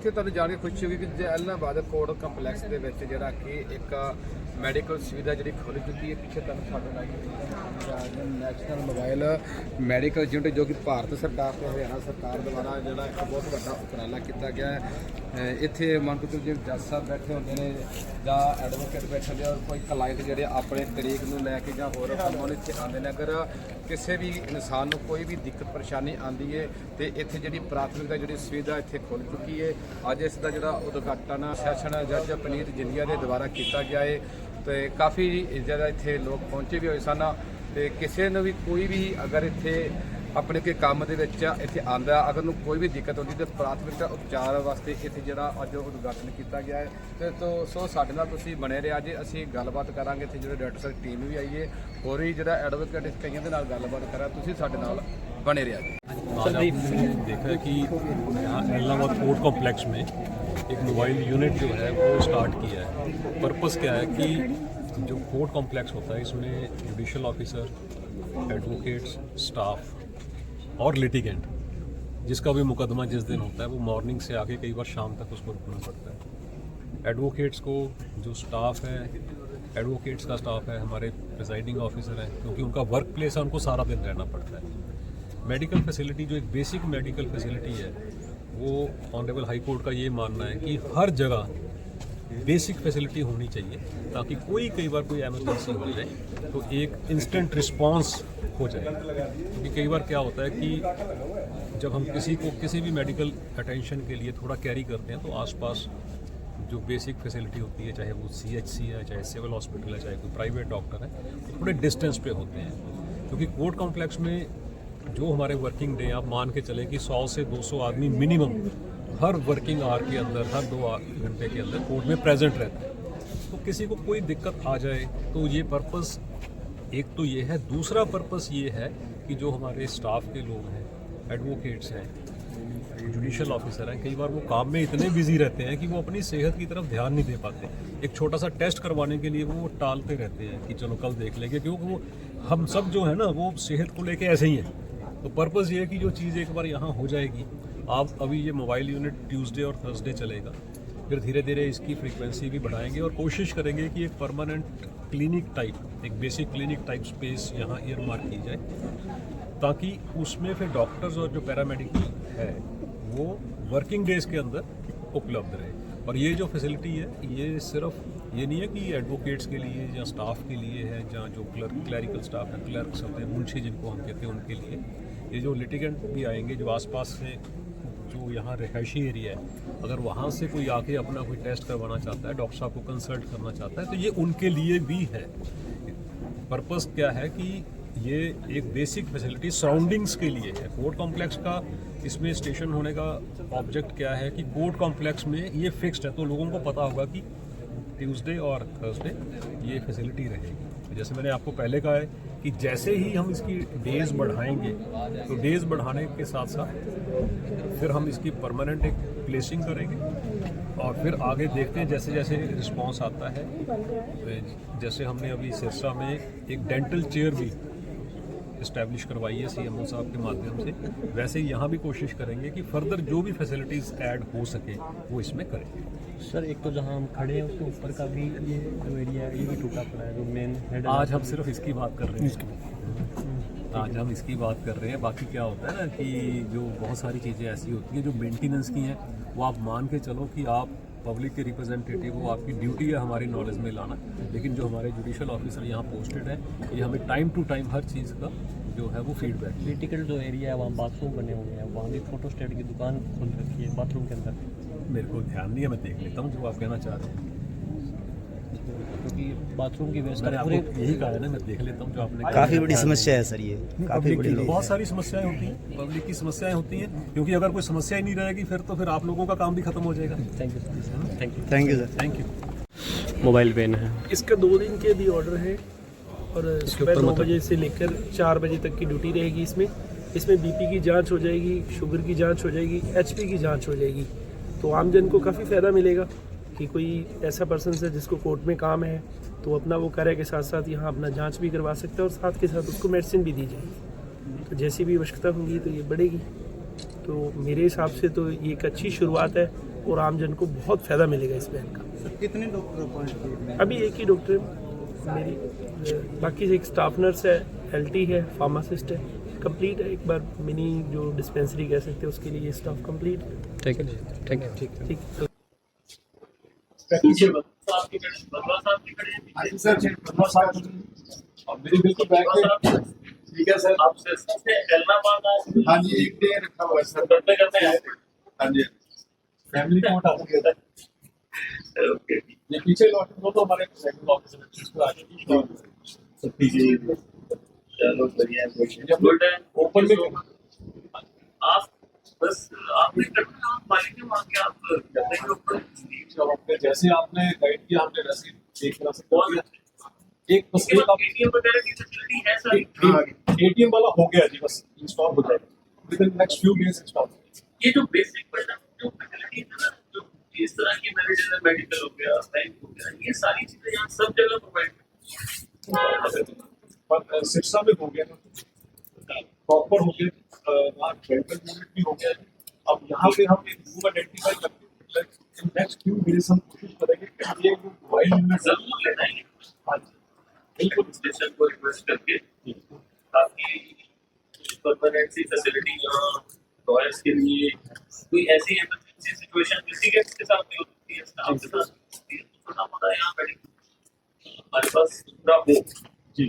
ਇੱਥੇ ਤੁਹਾਨੂੰ ਜਾਣ ਕੇ ਖੁਸ਼ੀ ਹੋਈ ਕਿ ਐਲਨਾਬਾਦ ਕੋਰਟ ਕੰਪਲੈਕਸ ਦੇ ਵਿੱਚ ਜਿਹੜਾ ਕਿ ਇੱਕ ਮੈਡੀਕਲ ਸੁਵਿਧਾ ਜਿਹੜੀ ਖੁੱਲ੍ਹ ਚੁੱਕੀ ਹੈ। ਪਿੱਛੇ ਤੁਹਾਨੂੰ ਸਾਡੇ ਨਾਲ ਨੈਸ਼ਨਲ ਮੋਬਾਈਲ ਮੈਡੀਕਲ ਯੂਨਿਟ ਜੋ ਕਿ ਭਾਰਤ ਸਰਕਾਰ ਤੇ ਹਰਿਆਣਾ ਸਰਕਾਰ ਦੁਆਰਾ ਜਿਹੜਾ ਇੱਕ ਬਹੁਤ ਵੱਡਾ ਉਪਰਾਲਾ ਕੀਤਾ ਗਿਆ ਹੈ। ਇੱਥੇ ਮੰਨ ਕੇ ਜਿਵੇਂ ਜੱਜ ਸਾਹਿਬ ਬੈਠੇ ਹੁੰਦੇ ਨੇ ਜਾਂ ਐਡਵੋਕੇਟ ਬੈਠੇ ਹੁੰਦੇ ਔਰ ਕੋਈ ਕਲਾਇੰਟ ਜਿਹੜੇ ਆਪਣੇ ਤਰੀਕ ਨੂੰ ਲੈ ਕੇ ਜਾਂ ਹੋਰ ਕੰਮਾਂ ਨੂੰ ਇੱਥੇ ਆਉਂਦੇ ਨੇ। ਅਗਰ ਕਿਸੇ ਵੀ ਇਨਸਾਨ ਨੂੰ ਕੋਈ ਵੀ ਦਿੱਕਤ ਪਰੇਸ਼ਾਨੀ ਆਉਂਦੀ ਹੈ ਤੇ ਇੱਥੇ ਜਿਹੜੀ ਪ੍ਰਾਥਮਿਕਤਾ ਜਿਹੜੀ ਸੁਵਿਧਾ ਇੱਥੇ ਖੁੱਲ੍ਹ ਚੁੱਕੀ ਹੈ। ਅੱਜ ਇਸ ਦਾ ਜਿਹੜਾ ਉਦਘਾਟਨ ਸੈਸ਼ਨ ਜੱਜ ਪਨੀਤ ਜਿੰਦੀਆ ਦੇ ਦੁਆਰਾ ਕੀਤਾ ਗਿਆ ਹੈ ਤੇ ਕਾਫੀ ਜ਼ਿਆਦਾ ਇੱਥੇ ਲੋਕ ਪਹੁੰਚੇ ਵੀ ਹੋਏ ਸਨ ਤੇ ਕਿਸੇ ਨੂੰ ਵੀ ਕੋਈ ਵੀ ਅਗਰ ਇੱਥੇ ਆਪਣੇ ਕੇ ਕੰਮ ਦੇ ਵਿੱਚ ਇੱਥੇ ਆਂਦਾ ਅਗਰ ਨੂੰ ਕੋਈ ਵੀ ਦਿੱਕਤ ਹੁੰਦੀ ਤੇ ਪ੍ਰਾਥਮਿਕਤਾ ਉਪਚਾਰ ਵਾਸਤੇ ਇੱਥੇ ਜਿਹੜਾ ਅੱਜ ਉਦਘਾਟਨ ਕੀਤਾ ਗਿਆ ਹੈ ਤੇ ਸੋ ਸਾਡੇ ਨਾਲ ਤੁਸੀਂ ਬਣੇ ਰਿਹਾ ਜੀ। ਅਸੀਂ ਗੱਲਬਾਤ ਕਰਾਂਗੇ ਇੱਥੇ ਜਿਹੜੇ ਡਾਕਟਰ ਸਾਹਿਬ ਟੀਮ ਵੀ ਆਈ ਹੈ ਹੋਰ ਵੀ ਜਿਹੜਾ ਐਡਵੋਕੇਟ ਕਈਆਂ ਦੇ ਨਾਲ ਗੱਲਬਾਤ ਕਰਾਂ। ਤੁਸੀਂ ਸਾਡੇ ਨਾਲ बने रहा जी। आज आपने देखा है कि यहाँ एलनाबाद कोर्ट कॉम्प्लेक्स में एक मोबाइल यूनिट जो है वो स्टार्ट किया है। पर्पस क्या है कि जो कोर्ट कॉम्प्लेक्स होता है इसमें जुडिशल ऑफिसर, एडवोकेट्स, स्टाफ और लिटिगेंट जिसका भी मुकदमा जिस दिन होता है वो मॉर्निंग से आके कई बार शाम तक उसको रुकना पड़ता है। एडवोकेट्स को जो स्टाफ है, एडवोकेट्स का स्टाफ है, हमारे प्रिजाइडिंग ऑफिसर हैं, क्योंकि उनका वर्क प्लेस है, उनको सारा दिन रहना पड़ता है। मेडिकल फैसिलिटी जो एक बेसिक मेडिकल फैसिलिटी है वो ऑनरेबल हाई कोर्ट का ये मानना है कि हर जगह बेसिक फैसिलिटी होनी चाहिए ताकि कई बार कोई एमरजेंसी हो जाए तो एक इंस्टेंट रिस्पांस हो जाए। क्योंकि कई बार क्या होता है कि जब हम किसी को किसी भी मेडिकल अटेंशन के लिए थोड़ा कैरी करते हैं तो आसपास जो बेसिक फैसिलिटी होती है, चाहे वो CHC है, चाहे सिविल हॉस्पिटल है, चाहे कोई प्राइवेट डॉक्टर है, तो थोड़े डिस्टेंस पे होते हैं। क्योंकि कोर्ट कॉम्प्लेक्स में जो हमारे वर्किंग डे आप मान के चले कि 100 से 200 आदमी मिनिमम हर वर्किंग आवर के अंदर, हर 2 घंटे के अंदर कोर्ट में प्रेजेंट रहता है। तो किसी को कोई दिक्कत आ जाए तो ये पर्पस एक तो ये है। दूसरा पर्पस ये है कि जो हमारे स्टाफ के लोग हैं, एडवोकेट्स हैं, जुडिशल ऑफिसर हैं, कई बार वो काम में इतने बिजी रहते हैं कि वो अपनी सेहत की तरफ ध्यान नहीं दे पाते। एक छोटा सा टेस्ट करवाने के लिए वो टालते रहते हैं कि चलो कल देख लेंगे, क्योंकि वो हम सब जो है ना वो सेहत को लेके ऐसे ही हैं। तो पर्पज़ ये है कि जो चीज़ एक बार यहाँ हो जाएगी, आप अभी ये मोबाइल यूनिट ट्यूसडे और थर्सडे चलेगा, फिर धीरे धीरे इसकी फ्रीक्वेंसी भी बढ़ाएंगे और कोशिश करेंगे कि एक परमानेंट क्लिनिक टाइप, एक बेसिक क्लिनिक टाइप स्पेस यहाँ ईयरमार्क की जाए ताकि उसमें फिर डॉक्टर्स और जो पैरामेडिकल है वो वर्किंग डेज के अंदर उपलब्ध रहे। और ये जो फैसिलिटी है ये सिर्फ ये नहीं है कि एडवोकेट्स के लिए या स्टाफ के लिए है, जहाँ जो क्लरिकल स्टाफ है, क्लर्क्स होते हैं, मुंशी जिनको हम कहते हैं, उनके लिए। ये जो लिटिगेंट भी आएंगे जो आसपास से जो यहाँ रिहायशी एरिया है, अगर वहाँ से कोई आके अपना कोई टेस्ट करवाना चाहता है, डॉक्टर साहब को कंसल्ट करना चाहता है, तो ये उनके लिए भी है। पर्पस क्या है कि ये एक बेसिक फैसिलिटी सराउंडिंग्स के लिए है। कोर्ट कॉम्प्लेक्स का इसमें स्टेशन होने का ऑब्जेक्ट क्या है कि कोर्ट कॉम्प्लेक्स में ये फिक्स्ड है, तो लोगों को पता होगा कि ट्यूसडे और थर्सडे ये फैसिलिटी रहेगी। जैसे मैंने आपको पहले कहा है कि जैसे ही हम इसकी डेज बढ़ाएंगे तो डेज बढ़ाने के साथ साथ फिर हम इसकी परमानेंट एक प्लेसिंग करेंगे और फिर आगे देखते हैं जैसे जैसे रिस्पांस आता है। जैसे हमने अभी सिरसा में एक डेंटल चेयर भी इस्टेब्लिश करवाई है CMO साहब के माध्यम से, वैसे ही यहाँ भी कोशिश करेंगे कि फर्दर जो भी फैसिलिटीज़ ऐड हो सके वो इसमें करेंगे। सर एक तो जहाँ हम खड़े हैं उसके ऊपर का भी ये जो एरिया है ये भी टूटा पड़ा है, जो मेन हेड। आज हम सिर्फ इसकी बात कर रहे हैं, आज हम इसकी बात कर रहे हैं। बाकी क्या होता है ना कि जो बहुत सारी चीज़ें ऐसी होती हैं जो मेंटेनेंस की हैं, वो आप मान के चलो कि आप पब्लिक के रिप्रेजेंटेटिव हो, आपकी ड्यूटी है हमारी नॉलेज में लाना। लेकिन जो हमारे जुडिशल ऑफिसर यहाँ पोस्टेड है, ये हमें टाइम टू टाइम हर चीज़ का जो है वो फीडबैक। क्रिटिकल जो एरिया है वहाँ बाथरूम बने हुए हैं, वहाँ भी फोटो स्टेट की दुकान खोल रखी है बाथरूम के अंदर। मेरे को ध्यान नहीं है, मैं देख लेता हूँ जो आप कहना चाह रहे हैं, क्योंकि बाथरूम की व्यवस्था मैंने आपको यही कहा है ना, मैं देख लेता हूँ जो आपने। काफ़ी बड़ी समस्या है सर, ये काफ़ी बड़ी बहुत सारी समस्याएं होती हैं, पब्लिक की समस्याएं होती हैं, क्योंकि अगर कोई समस्या ही नहीं रहेगी फिर तो फिर आप लोगों का काम भी खत्म हो जाएगा। Thank you sir, thank you sir. Thank you. Mobile pen है इसका 2 दिन के भी ऑर्डर है और सुबह 9 बजे से लेकर 4 बजे तक की ड्यूटी रहेगी। इसमें BP की जांच हो जाएगी, शुगर की जांच हो जाएगी, HP की जांच हो जाएगी। तो आमजन को काफ़ी फ़ायदा मिलेगा कि कोई ऐसा पर्सन है जिसको कोर्ट में काम है तो अपना वो कार्य के साथ साथ यहाँ अपना जांच भी करवा सकता है और साथ के साथ उसको मेडिसिन भी दी जाएगी। तो जैसी भी आवश्यकता होगी तो ये बढ़ेगी। तो मेरे हिसाब से तो ये एक अच्छी शुरुआत है और आमजन को बहुत फ़ायदा मिलेगा इस वैन का। कितने डॉक्टर अपॉइंट? अभी एक ही डॉक्टर है मेरी, बाकी एक स्टाफ नर्स है, एलटी है, फार्मासिस्ट है, कंप्लीट है। एक बार मिनी जो डिस्पेंसरी कह सकते हैं उसके लिए ये स्टाफ कंप्लीट है। ठीक है, ठीक है, ठीक है। ठीक। मेरी बिल्कुल बैक पे ठीक है सर। हाँ जी, एक डे रखा हुआ है सर। करते हैं हाँ जी, फैमिली कोर्ट आ गया था। ये पीछे लौट वो तो हमारे सेकंड ऑफिसर इसको आगे सब ठीक है। चलो बढ़िया है। ओपन में आप बस आपने करना मालिक के वहाँ के आप करते हैं ऊपर जब आपने जैसे आपने गाइड किया हमने वैसे एक तरह से कर दिया। एक बस एक एटीएम वगैरह की फैसिलिटी है सर। एटीएम वाला हो गया जी, बस इंस्टॉल हो जाएगा with in next few days install. ये जो बेसिक जो फैसिलिटी है ना, जो इस तरह की मेडिकल हो गया, बैंक हो गया, ये सारी चीजें यहाँ सब जगह प्रोवाइड पर सिस्टम में हो गया ना, प्रॉपर हो गया, वहाँ मेडिकल यूनिट भी हो गया। अब यहाँ पे हम एक रूम आइडेंटिफाई करते हैं, नेक्स्ट फ्यू डेज हम कोशिश करेंगे कि ये मोबाइल यूनिट जरूर लेना है। हाँ जी बिल्कुल, स्टेशन को रिक्वेस्ट करके ताकि परमानेंट फैसिलिटी टॉयर्स के लिए कोई ऐसी इमरजेंसी सिचुएशन किसी के साथ नहीं होती है, स्टाफ के साथ छोटा मोटा यहाँ मेडिकल हमारे पास पूरा हो जी।